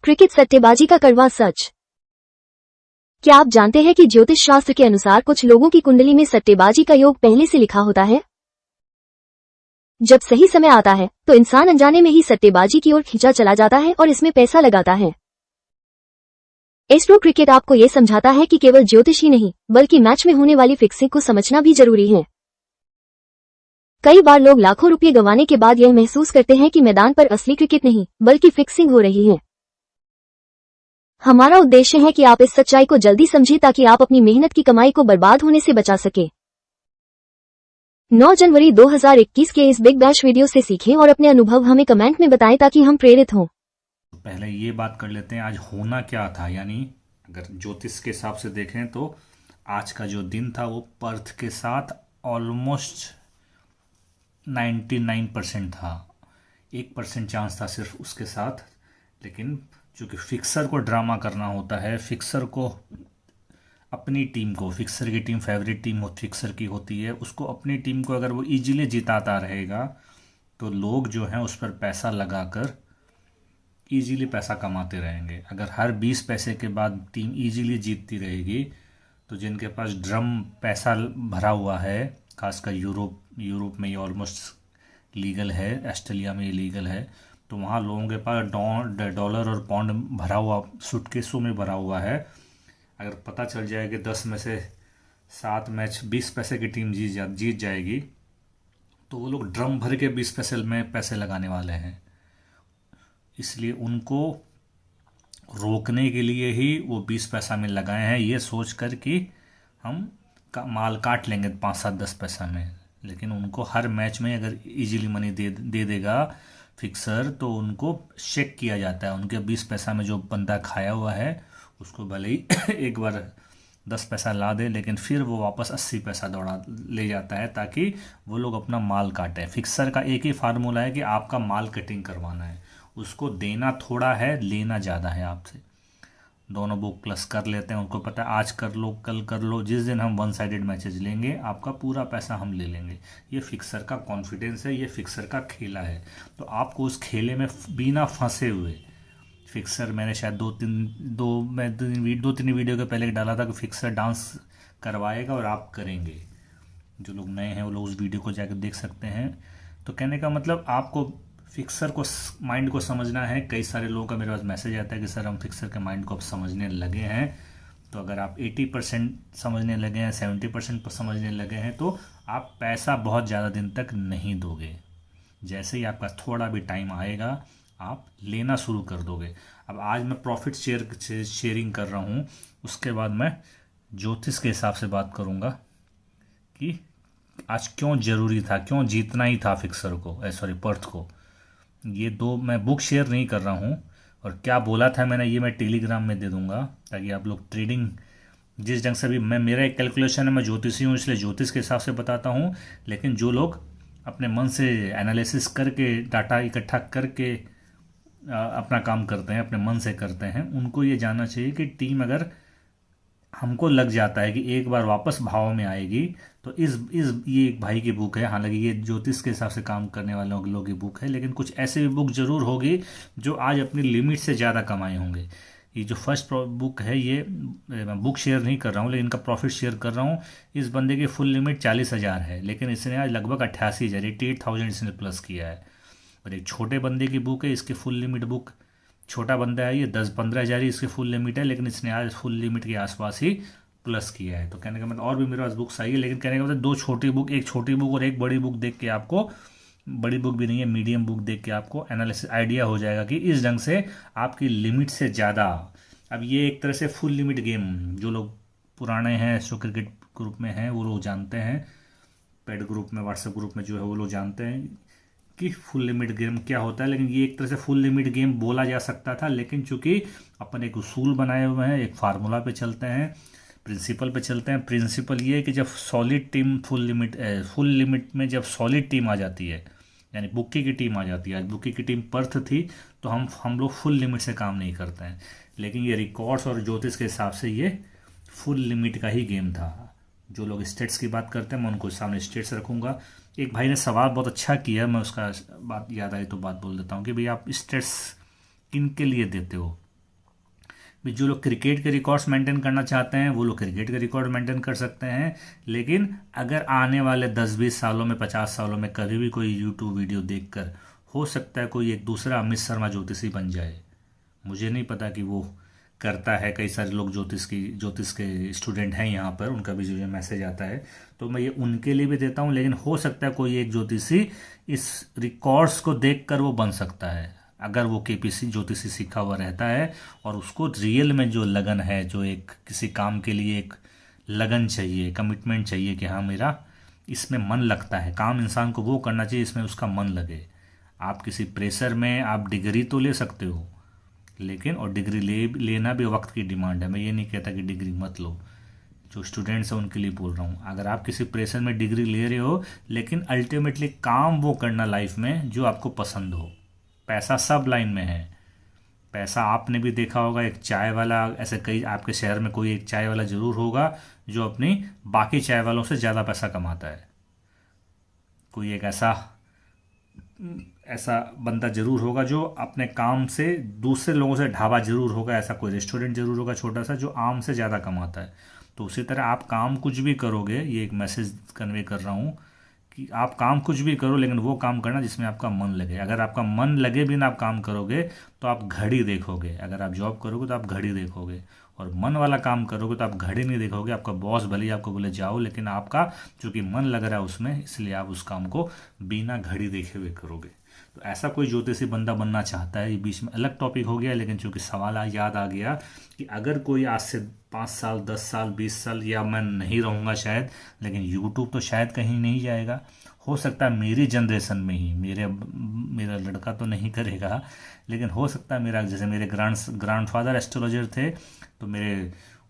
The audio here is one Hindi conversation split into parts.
क्रिकेट सट्टेबाजी का कड़वा सच। क्या आप जानते हैं कि ज्योतिष शास्त्र के अनुसार कुछ लोगों की कुंडली में सट्टेबाजी का योग पहले से लिखा होता है? जब सही समय आता है तो इंसान अनजाने में ही सट्टेबाजी की ओर खींचा चला जाता है और इसमें पैसा लगाता है। एस्ट्रो क्रिकेट आपको ये समझाता है कि केवल ज्योतिष ही नहीं बल्कि मैच में होने वाली फिक्सिंग को समझना भी जरूरी है। कई बार लोग लाखों रुपये गंवाने के बाद यह महसूस करते हैं कि मैदान पर असली क्रिकेट नहीं बल्कि फिक्सिंग हो रही है। हमारा उद्देश्य है कि आप इस सच्चाई को जल्दी समझें ताकि आप अपनी मेहनत की कमाई को बर्बाद होने से बचा सके। 9 जनवरी 2021 के इस बिग बैश वीडियो से सीखें और अपने अनुभव हमें कमेंट में बताएं ताकि हम प्रेरित हों। पहले ये बात कर लेते हैं आज होना क्या था। यानी अगर ज्योतिष के हिसाब से देखें तो आज का जो दिन था वो पर्थ के साथ ऑलमोस्ट 99% था। 1% चांस था सिर्फ उसके साथ। लेकिन चूंकि फिक्सर को ड्रामा करना होता है, फिक्सर को अपनी टीम को, फिक्सर की टीम फेवरेट टीम हो फिक्सर की होती है, उसको अपनी टीम को अगर वो इजीली जिताता रहेगा तो लोग जो हैं उस पर पैसा लगाकर इजीली पैसा कमाते रहेंगे। अगर हर 20 पैसे के बाद टीम इजीली जीतती रहेगी तो जिनके पास ड्रम पैसा भरा हुआ है, खासकर यूरोप में ये ऑलमोस्ट लीगल है, ऑस्ट्रेलिया में ये लीगल है, तो वहाँ लोगों के पास डॉलर और पाउंड भरा हुआ, सूटकेसों में भरा हुआ है। अगर पता चल जाए कि 10 में से 7 मैच 20 पैसे की टीम जीत जाएगी तो वो लोग ड्रम भर के 20 पैसे में पैसे लगाने वाले हैं। इसलिए उनको रोकने के लिए ही वो 20 पैसा में लगाए हैं, ये सोच कर कि हम माल काट लेंगे 5-7-10 पैसा में। लेकिन उनको हर मैच में अगर इजीली मनी दे देगा फिक्सर तो उनको चेक किया जाता है। उनके 20 पैसा में जो बंदा खाया हुआ है उसको भले ही एक बार 10 पैसा ला दे लेकिन फिर वो वापस 80 पैसा दौड़ा ले जाता है ताकि वो लोग अपना माल काटें। फिक्सर का एक ही फार्मूला है कि आपका माल कटिंग करवाना है, उसको देना थोड़ा है, लेना ज़्यादा है आपसे। दोनों बुक प्लस कर लेते हैं, उनको पता है आज कर लो कल कर लो, जिस दिन हम 1 साइडेड मैचेज लेंगे आपका पूरा पैसा हम ले लेंगे। ये फिक्सर का कॉन्फिडेंस है, ये फिक्सर का खेला है। तो आपको उस खेले में बिना फंसे हुए, फिक्सर मैंने शायद दो तीन वीडियो के पहले डाला था कि फिक्सर डांस करवाएगा और आप करेंगे। जो लोग नए हैं वो लोग उस वीडियो को जाकर देख सकते हैं। तो कहने का मतलब आपको फिक्सर को माइंड को समझना है। कई सारे लोगों का मेरे पास मैसेज आता है कि सर हम फिक्सर के माइंड को अब समझने लगे हैं। तो अगर आप 80% समझने लगे हैं, 70% समझने लगे हैं तो आप पैसा बहुत ज़्यादा दिन तक नहीं दोगे। जैसे ही आपका थोड़ा भी टाइम आएगा आप लेना शुरू कर दोगे। अब आज मैं प्रॉफिट शेयरिंग कर रहा हूँ, उसके बाद मैं ज्योतिष के हिसाब से बात करूँगा कि आज क्यों ज़रूरी था, क्यों जीतना ही था फिक्सर को, पर्थ को। ये दो मैं बुक शेयर नहीं कर रहा हूँ और क्या बोला था मैंने ये मैं टेलीग्राम में दे दूंगा ताकि आप लोग ट्रेडिंग जिस ढंग से भी, मैं मेरा एक कैलकुलेशन है, मैं ज्योतिषी हूँ इसलिए ज्योतिष के हिसाब से बताता हूँ। लेकिन जो लोग अपने मन से एनालिसिस करके डाटा इकट्ठा करके अपना काम करते हैं, अपने मन से करते हैं, उनको ये जानना चाहिए कि टीम अगर हमको लग जाता है कि एक बार वापस भाव में आएगी तो इस ये एक भाई की बुक है, हालांकि ये ज्योतिष के हिसाब से काम करने वाले लोगों की बुक है, लेकिन कुछ ऐसे भी बुक जरूर होगी जो आज अपनी लिमिट से ज़्यादा कमाए होंगे। ये जो फर्स्ट बुक है ये मैं बुक शेयर नहीं कर रहा हूँ लेकिन इनका प्रॉफिट शेयर कर रहा हूँ। इस बंदे की फुल लिमिट 40,000 है लेकिन इसने आज लगभग 88,000 88,000 इसने प्लस किया है। और एक छोटे बंदे की बुक है, इसकी फुल लिमिट बुक, छोटा बंदा है ये, 10-15,000 ही इसकी फुल लिमिट है लेकिन इसने आज फुल लिमिट के आसपास ही प्लस किया है। तो कहने का मतलब और भी मेरे पास बुक्स आई है लेकिन कहने का मतलब 2 छोटी बुक, एक छोटी बुक और एक बड़ी बुक देख के आपको, बड़ी बुक भी नहीं है मीडियम बुक देख के आपको एनालिसिस आइडिया हो जाएगा कि इस ढंग से आपकी लिमिट से ज़्यादा। अब ये एक तरह से फुल लिमिट गेम, जो लोग पुराने हैं एस्ट्रो क्रिकेट ग्रुप में हैं वो लोग जानते हैं, पेड ग्रुप में व्हाट्सएप ग्रुप में जो है वो लोग जानते हैं कि फुल लिमिट गेम क्या होता है। लेकिन ये एक तरह से फुल लिमिट गेम बोला जा सकता था, लेकिन चूंकि अपन एक उसूल बनाए हुए हैं, एक फार्मूला पे चलते हैं, प्रिंसिपल पे चलते हैं। प्रिंसिपल ये है कि जब सॉलिड टीम फुल लिमिट में जब सॉलिड टीम आ जाती है, यानी बुक्की की टीम आ जाती है, आज बुक्की की टीम पर्थ थी तो हम लोग फुल लिमिट से काम नहीं करते हैं। लेकिन ये रिकॉर्ड्स और ज्योतिष के हिसाब से ये फुल लिमिट का ही गेम था। जो लोग स्टेट्स की बात करते हैं मैं उनको सामने स्टेट्स रखूँगा। एक भाई ने सवाल बहुत अच्छा किया, मैं उसका बात याद आई तो बात बोल देता हूँ कि भाई आप स्टेट्स किन के लिए देते हो। भी जो लोग क्रिकेट के रिकॉर्ड्स मेंटेन करना चाहते हैं वो लोग क्रिकेट के रिकॉर्ड मेंटेन कर सकते हैं, लेकिन अगर आने वाले 10-20 सालों में 50 सालों में कभी भी कोई यूट्यूब वीडियो देखकर हो सकता है कोई एक दूसरा अमित शर्मा ज्योतिषी बन जाए। मुझे नहीं पता कि वो करता है, कई सारे लोग ज्योतिष के स्टूडेंट हैं यहाँ पर, उनका भी जो मैसेज आता है तो मैं ये उनके लिए भी देता हूँ, लेकिन हो सकता है कोई एक ज्योतिषी इस रिकॉर्ड्स को देखकर वो बन सकता है अगर वो केपीसी ज्योतिषी सीखा हुआ रहता है और उसको रियल में जो लगन है, जो एक किसी काम के लिए एक लगन चाहिए, कमिटमेंट चाहिए कि हाँ मेरा इसमें मन लगता है, काम इंसान को वो करना चाहिए इसमें उसका मन लगे। आप किसी प्रेशर में आप डिग्री तो ले सकते हो, लेकिन और डिग्री लेना भी वक्त की डिमांड है। मैं ये नहीं कहता कि डिग्री मत लो, जो स्टूडेंट्स हैं उनके लिए बोल रहा हूँ। अगर आप किसी प्रेशर में डिग्री ले रहे हो, लेकिन अल्टीमेटली काम वो करना लाइफ में जो आपको पसंद हो। पैसा सब लाइन में है। पैसा आपने भी देखा होगा, एक चाय वाला, ऐसे कई आपके शहर में कोई एक चाय वाला ज़रूर होगा जो अपनी बाकी चाय वालों से ज़्यादा पैसा कमाता है। कोई एक ऐसा ऐसा बंदा जरूर होगा जो अपने काम से दूसरे लोगों से, ढाबा जरूर होगा, ऐसा कोई रेस्टोरेंट जरूर होगा छोटा सा जो आम से ज़्यादा कमाता है। तो उसी तरह आप काम कुछ भी करोगे, ये एक मैसेज कन्वे कर रहा हूँ कि आप काम कुछ भी करो लेकिन वो काम करना जिसमें आपका मन लगे। अगर आपका मन लगे बिना आप काम करोगे तो आप घड़ी देखोगे। अगर आप जॉब करोगे तो आप घड़ी देखोगे, और मन वाला काम करोगे तो आप घड़ी नहीं देखोगे। आपका बॉस भले ही आपको बोले जाओ, लेकिन आपका चूंकि मन लग रहा है उसमें, इसलिए आप उस काम को बिना घड़ी देखे हुए करोगे। तो ऐसा कोई ज्योतिषी बंदा बनना चाहता है, ये बीच में अलग टॉपिक हो गया, लेकिन चूंकि सवाल आज याद आ गया कि अगर कोई आज से 5 साल 10 साल 20 साल, या मैं नहीं रहूँगा शायद, लेकिन यूट्यूब तो शायद कहीं नहीं जाएगा। हो सकता है मेरी जनरेशन में ही, मेरा लड़का तो नहीं करेगा, लेकिन हो सकता है मेरा, जैसे मेरे ग्रैंडफादर एस्ट्रोलॉजर थे, तो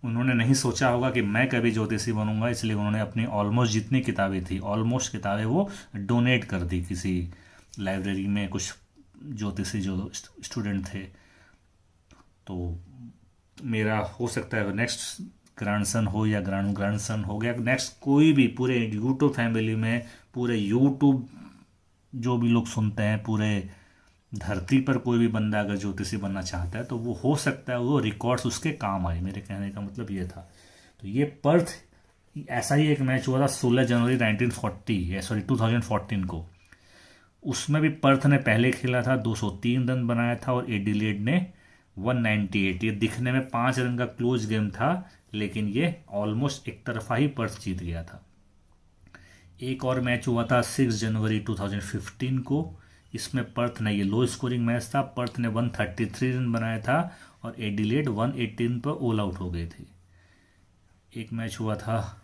उन्होंने नहीं सोचा होगा कि मैं कभी ज्योतिषी बनूंगा, इसलिए उन्होंने अपनी ऑलमोस्ट जितनी किताबें थी, ऑलमोस्ट किताबें वो डोनेट कर दी किसी लाइब्रेरी में, कुछ ज्योतिषी जो स्टूडेंट थे। तो मेरा हो सकता है नेक्स्ट ग्रैंडसन हो या ग्रैंडसन हो गया, नेक्स्ट कोई भी पूरे यूट्यूब फैमिली में, पूरे यूट्यूब जो भी लोग सुनते हैं, पूरे धरती पर कोई भी बंदा अगर ज्योतिषी बनना चाहता है तो वो हो सकता है वो रिकॉर्ड्स उसके काम आए। मेरे कहने का मतलब ये था। तो ये पर्थ, ऐसा ही एक मैच हुआ था 16 जनवरी 2014 को। उसमें भी पर्थ ने पहले खेला था, 203 रन बनाया था, और एडिलेड ने 198। ये दिखने में 5 रन का क्लोज गेम था, लेकिन ये ऑलमोस्ट एक तरफा ही पर्थ जीत गया था। एक और मैच हुआ था 6 जनवरी 2015 को। इसमें पर्थ ने, ये लो स्कोरिंग मैच था, पर्थ ने 133 रन बनाया था और एडिलेड 118 पर ऑल आउट हो गए थे। एक मैच हुआ था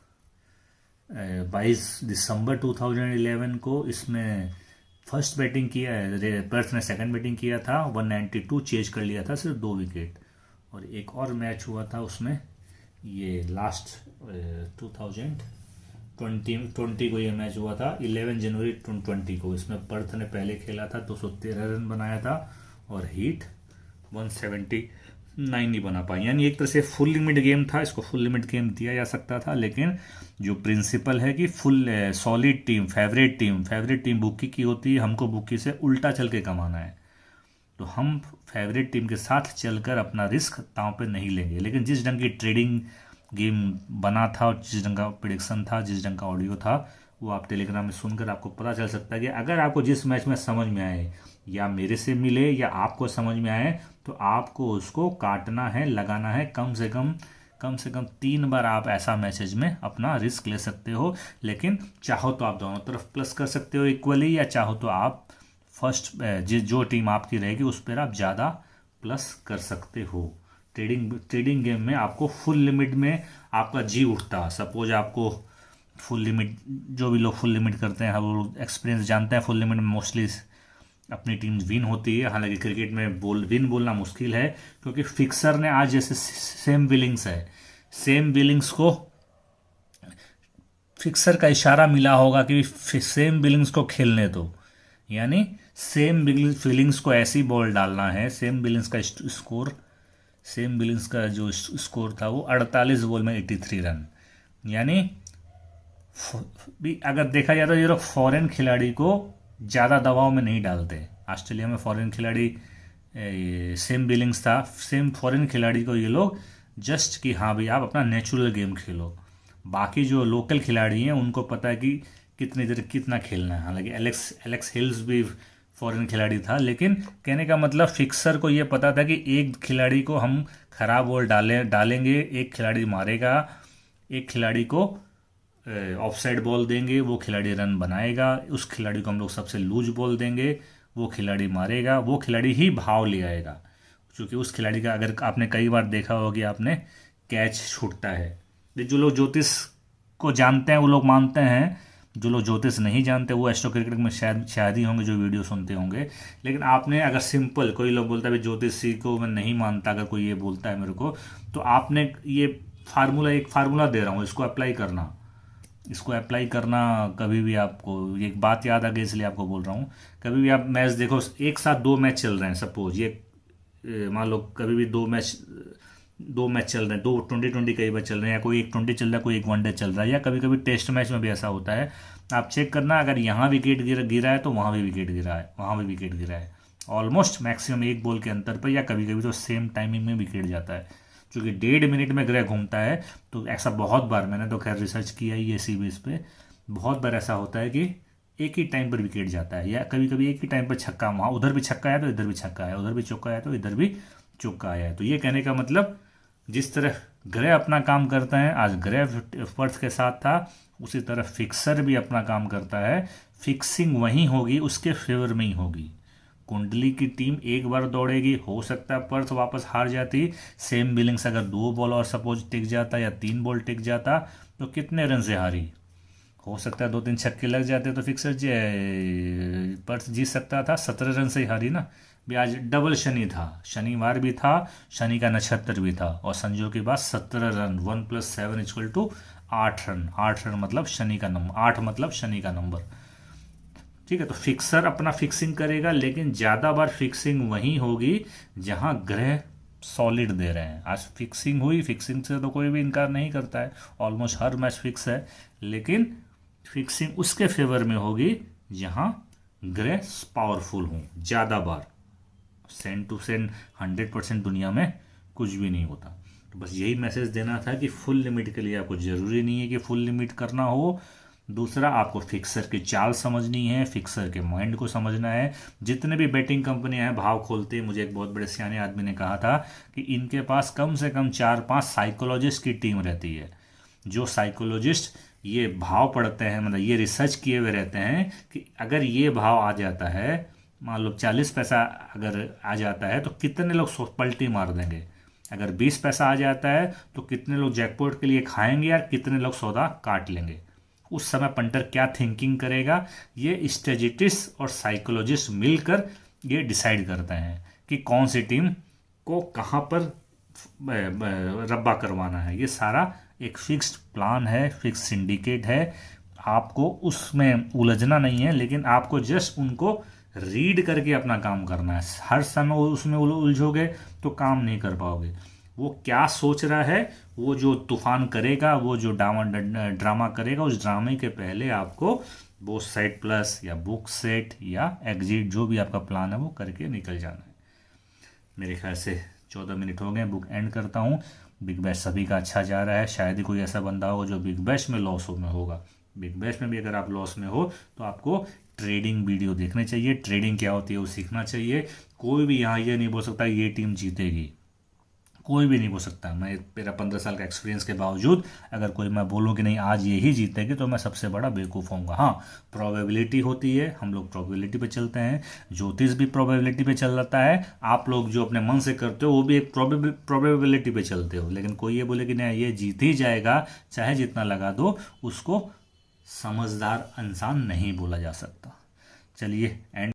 22 दिसंबर 2011 को। इसमें फर्स्ट बैटिंग किया, पर्थ ने सेकंड बैटिंग किया था, 192 चेज कर लिया था, सिर्फ 2 विकेट। और एक और मैच हुआ था उसमें, ये लास्ट 2020 को ये मैच हुआ था, 11 जनवरी 2020 को। इसमें पर्थ ने पहले खेला था, 213 रन बनाया था, और हीट 179 नहीं बना पाई। यानी एक तरह से फुल लिमिट गेम था, इसको फुल लिमिट गेम दिया जा सकता था, लेकिन जो प्रिंसिपल है कि full solid team, favourite team bookie की होती है, हमको बुकी से उल्टा चल के कमाना है, तो हम फेवरेट टीम के साथ चलकर अपना रिस्क दांव पे नहीं लेंगे। लेकिन जिस ढंग की ट्रेडिंग गेम बना था और जिस ढंग का प्रिडिक्शन था, जिस ढंग का ऑडियो था, वो आप टेलीग्राम में सुनकर आपको पता चल सकता है कि अगर आपको जिस मैच में समझ में आए, या मेरे से मिले या आपको समझ में आए, तो आपको उसको काटना है, लगाना है। कम से कम 3 बार आप ऐसा मैसेज में अपना रिस्क ले सकते हो। लेकिन चाहो तो आप दोनों तरफ प्लस कर सकते हो इक्वली, या चाहो तो आप फर्स्ट जो टीम आपकी रहेगी उस पर आप ज़्यादा प्लस कर सकते हो। ट्रेडिंग गेम में आपको फुल लिमिट में आपका जी उठता। सपोज आपको फुल लिमिट, जो भी लोग फुल लिमिट करते हैं, वो एक्सपीरियंस जानते हैं, फुल लिमिट में मोस्टली अपनी टीम विन होती है। हालांकि क्रिकेट में विन बोलना मुश्किल है, क्योंकि फिक्सर ने आज जैसे सेम बिलिंग्स को फिक्सर का इशारा मिला होगा कि सेम बिलिंग्स को खेलने दो, यानी सेम बिलिंग्स को ऐसी बॉल डालना है। सेम बिलिंग्स का जो स्कोर था वो 48 बॉल में 83 रन। यानी भी अगर देखा जाए तो ये लोग फॉरेन खिलाड़ी को ज़्यादा दबाव में नहीं डालते। ऑस्ट्रेलिया में फॉरेन खिलाड़ी सेम बिलिंग्स था, सेम फॉरेन खिलाड़ी को ये लोग जस्ट कि हाँ भाई आप अपना नेचुरल गेम खेलो। बाकी जो लोकल खिलाड़ी हैं उनको पता है कि कितनी देर कितना खेलना है। हालांकि एलेक्स हिल्स भी फॉरेन खिलाड़ी था, लेकिन कहने का मतलब फिक्सर को ये पता था कि एक खिलाड़ी को हम खराब बॉल डालेंगे, एक खिलाड़ी मारेगा, एक खिलाड़ी को ऑफसाइड बॉल देंगे, वो खिलाड़ी रन बनाएगा, उस खिलाड़ी को हम लोग सबसे लूज बॉल देंगे, वो खिलाड़ी मारेगा, वो खिलाड़ी ही भाव ले आएगा। क्योंकि उस खिलाड़ी का अगर आपने कई बार देखा होगा कि आपने कैच छूटता है। जो लोग ज्योतिष को जानते हैं वो लोग मानते हैं, जो लोग ज्योतिष नहीं जानते वो एस्ट्रो क्रिकेट में शायद ही होंगे जो वीडियो सुनते होंगे। लेकिन आपने अगर सिंपल, कोई लोग बोलता है भाई ज्योतिषी को मैं नहीं मानता, अगर कोई ये बोलता है मेरे को, तो आपने ये एक फार्मूला दे रहा हूँ, इसको अप्लाई करना कभी भी आपको एक बात याद आ गई इसलिए आपको बोल रहा हूँ। कभी भी आप मैच देखो, एक साथ 2 मैच चल रहे हैं, सपोज ये मान लो कभी भी 2 मैच चल रहे हैं, 2 20-20 कई बार चल रहे हैं, या कोई एक 20 चल रहा है, कोई एक वनडे चल रहा है, या कभी कभी टेस्ट मैच में भी ऐसा होता है। आप चेक करना, अगर यहाँ विकेट गिरा है तो वहाँ भी विकेट गिरा है, वहाँ भी विकेट गिरा है, ऑलमोस्ट मैक्सिमम 1 बॉल के अंतर पर, या कभी कभी तो सेम टाइमिंग में विकेट जाता है। क्योंकि 1.5 मिनट में ग्रह घूमता है, तो ऐसा बहुत बार, मैंने तो खैर रिसर्च किया ही है इसी बेस पे, बहुत बार ऐसा होता है कि एक ही टाइम पर विकेट जाता है, या कभी कभी एक ही टाइम पर छक्का, वहाँ उधर भी छक्का आया तो इधर भी छक्का आया, उधर भी चौका आया तो इधर भी चौका आया है। तो ये कहने का मतलब जिस तरह ग्रह अपना काम करता है, आज ग्रह पर्थ के साथ था, उसी तरह फिक्सर भी अपना काम करता है। फिक्सिंग वहीं होगी, उसके फेवर में ही होगी। कुंडली की टीम एक बार दौड़ेगी, हो सकता है पर्थ वापस हार जाती। सेम बिलिंग्स अगर 2 बॉल और सपोज टिक जाता या 3 बॉल टिक जाता तो कितने रन से हारी, हो सकता है 2-3 छक्के लग जाते तो फिक्सर पर्थ जीत सकता था, 17 रन से ही हारी ना। भी आज डबल शनि था, शनिवार भी था, शनि का नक्षत्र भी था, और संजोग के बाद 17 रन, 1 + 7 = 8 रन। 8 रन मतलब शनि का नंबर, 8 मतलब शनि का नंबर। ठीक है, तो फिक्सर अपना फिक्सिंग करेगा, लेकिन ज़्यादा बार फिक्सिंग वहीं होगी जहां ग्रह सॉलिड दे रहे हैं। आज फिक्सिंग हुई, फिक्सिंग से तो कोई भी इनकार नहीं करता है, ऑलमोस्ट हर मैच फिक्स है, लेकिन फिक्सिंग उसके फेवर में होगी जहां ग्रह पावरफुल हों ज़्यादा बार। सेंट टू सेंट 100% दुनिया में कुछ भी नहीं होता। तो बस यही मैसेज देना था कि फुल लिमिट के लिए आपको ज़रूरी नहीं है कि फुल लिमिट करना हो। दूसरा, आपको फिक्सर की चाल समझनी है, फिक्सर के माइंड को समझना है। जितने भी बैटिंग कंपनियां हैं भाव खोलते हैं, मुझे एक बहुत बड़े सियाने आदमी ने कहा था कि इनके पास कम से कम 4-5 साइकोलॉजिस्ट की टीम रहती है, जो साइकोलॉजिस्ट ये भाव पढ़ते हैं, मतलब ये रिसर्च किए हुए रहते हैं कि अगर ये भाव आ जाता है, मान लो 40 पैसा अगर आ जाता है तो कितने लोग पलटी मार देंगे, अगर 20 पैसा आ जाता है तो कितने लोग जैकपॉट के लिए खाएंगे, यार कितने लोग सौदा काट लेंगे। उस समय पंटर क्या थिंकिंग करेगा, ये स्ट्रेटेजिस्ट और साइकोलॉजिस्ट मिलकर ये डिसाइड करते हैं कि कौन सी टीम को कहाँ पर रब्बा करवाना है। ये सारा एक फिक्स्ड प्लान है, फिक्स सिंडिकेट है। आपको उसमें उलझना नहीं है, लेकिन आपको जस्ट उनको रीड करके अपना काम करना है। हर समय उसमें उलझोगे तो काम नहीं कर पाओगे। वो क्या सोच रहा है, वो जो तूफान करेगा, वो जो ड्रामा करेगा, उस ड्रामे के पहले आपको बोथ साइड प्लस या बुक सेट या एग्जिट, जो भी आपका प्लान है वो करके निकल जाना है। मेरे ख्याल से 14 मिनट हो गए, बुक एंड करता हूँ। बिग बैश सभी का अच्छा जा रहा है, शायद ही कोई ऐसा बंदा हो जो बिग बैश में लॉस में होगा। बिग बैश में भी अगर आप लॉस में हो तो आपको ट्रेडिंग वीडियो देखने चाहिए, ट्रेडिंग क्या होती है वो सीखना चाहिए। कोई भी यहाँ ये नहीं बोल सकता ये टीम जीतेगी, कोई भी नहीं बोल सकता। मेरा 15 साल का एक्सपीरियंस के बावजूद अगर कोई मैं बोलूँ कि नहीं आज यही जीतेगी तो मैं सबसे बड़ा बेवकूफ़ होऊंगा। हाँ, प्रोबेबिलिटी होती है, हम लोग प्रोबेबिलिटी पे चलते हैं, ज्योतिष भी प्रोबेबिलिटी पे चल जाता है। आप लोग जो अपने मन से करते हो वो भी एक प्रोबेबिलिटी पे चलते हो। लेकिन कोई ये बोले कि नहीं ये जीत ही जाएगा चाहे जितना लगा दो, उसको समझदार इंसान नहीं बोला जा सकता। चलिए एंड